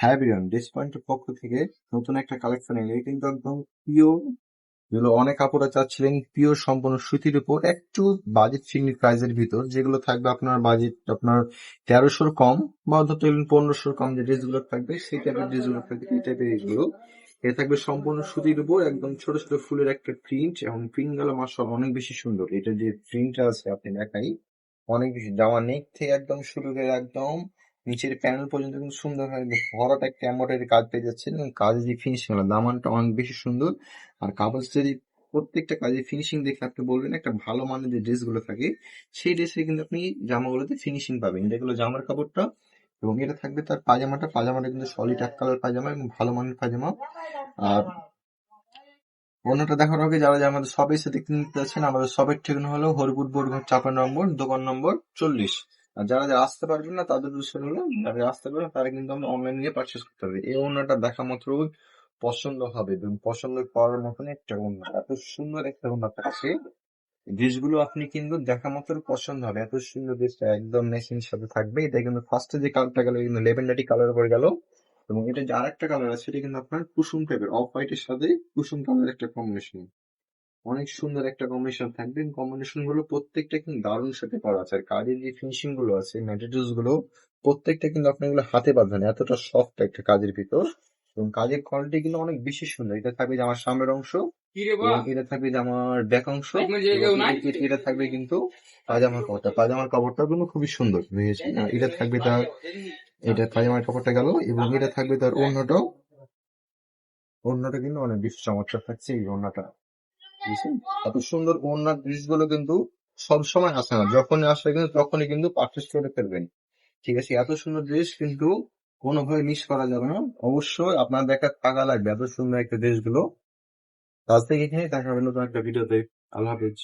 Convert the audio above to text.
হ্যাঁ বিরিয়ান ড্রেস পয়েন্টের পক্ষ থেকে নতুন একটা কালেকশন এলে কিন্তু একদম পিওর, যেগুলো অনেক আপুরা চাচ্ছিলেন পিওর সম্পূর্ণ সুতির উপর একটু বাজেট ফ্রেন্ডলি প্রাইসের ভিতর, যেগুলো থাকবে আপনার বাজেট আপনার 1300 কম বা অন্তত 1500 কম, যে ড্রেসগুলো থাকবে সেই টাইপের ড্রেসগুলো থাকবে, এই টাইপের ড্রেসগুলো এটা থাকবে সম্পূর্ণ সুতির উপর একদম ছোট ছোট ফুলের একটা প্রিন্ট, এবং প্রিন্ট গুলো মাশাআল্লাহ অনেক বেশি সুন্দর। এটা যে প্রিন্টটা আছে আপনি দেখাই, অনেক বেশি জামা নেক থেকে একদম শুরু করে একদম নিচের প্যানেল পর্যন্ত কিন্তু সুন্দর ভাবে ভরাট একটা এমব্রয়ডারি কাজ পেয়ে যাচ্ছেন, এবং কাজের যে ফিনিশিং হলো দামানটা অনেক বেশি সুন্দর। আর কাপড় যদি প্রত্যেকটা কাজের ফিনিশিং দেখে আপনি বলবেন একটা ভালো মানের যে ড্রেস গুলো থাকে সেই ড্রেসে কিন্তু আপনি জামাগুলোতে ফিনিশিং পাবেন। যেগুলো জামার কাপড়টা, এবং এটা থাকবে তার পাজামাটা কিন্তু সলিড এক কালার পাজামা এবং ভালো মানের পাজামা। আর অন্যটা দেখার আগে যারা যারা আমাদের শপে এসে দেখতে নিতে যাচ্ছেন, আমাদের শপের ঠিকানা হলো হরিপুর বোরঘাট 54 নম্বর, দোকান নম্বর 40। আর যারা যারা আসতে পারবেন না তাদের উদ্দেশ্য হলো, যারা আসতে পারবেন তারা কিন্তু আমরা অনলাইন নিয়ে পারচেস করতে হবে। এই ওড়নাটা দেখা মাত্র পছন্দ হবে, এবং পছন্দ করার মতন একটা ওড়না, এত সুন্দর একটা ওড়না থাকছে। ড্রেসগুলো আপনি কিন্তু দেখা মাত্র পছন্দ হবে, এত সুন্দর ড্রেসটা একদম মেশিনের সাথে থাকবে। এটা কিন্তু ফার্স্টে যে কালারটা গেল কিন্তু লেভেন্ডারি কালার উপর গেল, এবং এটা যে আরেকটা কালার আছে সেটা কিন্তু আপনার কুসুম টাইপের, অফ হোয়াইটের সাথে কুসুম কালারের একটা কম্বিনেশন, অনেক সুন্দর একটা কম্বিনেশন থাকবে। কম্বিনেশন গুলো প্রত্যেকটা কিন্তু দারুণ সাথে করা আছে, আর কাজের যে ফিনিশিং গুলো আছে ম্যাটেরিয়ালস গুলো প্রত্যেকটা কিন্তু আপনি এগুলো হাতে পাবেন, এতটা সফট একটা কাজের ভিতর, এবং কাজের কোয়ালিটি কিন্তু অনেক বেশি সুন্দর। এটা থাকবে যে আমার সামনের অংশ, এবং এটা থাকবে যে আমার ব্যাক অংশ, এবং এটা থাকবে কিন্তু পাজামার কাপড়টা কিন্তু খুবই সুন্দর হয়েছে। আর এটা থাকবে তার, এটা পাজামার কাপড়টা গেল, এবং এটা থাকবে তার অন্যটাও, অন্যটা কিন্তু অনেক বেশি চমৎকার থাকছে এই ওড়নাটা, বুঝছেন? এত সুন্দর ওড়নার জিনিসগুলো কিন্তু সবসময় আসে না, যখনই আসে কিন্তু তখনই কিন্তু পারচেস করে ফেলবেন। ঠিক আছে, এত সুন্দর ড্রেস কিন্তু কোনোভাবে মিস করা যাবে না, অবশ্যই আপনার দেখা টাকা লাগবে এত সুন্দর একটা ড্রেস গুলো। আজ থেকে এখানে দেখা হবে নতুন একটা ভিডিওতে। আল্লাহ হাফেজ।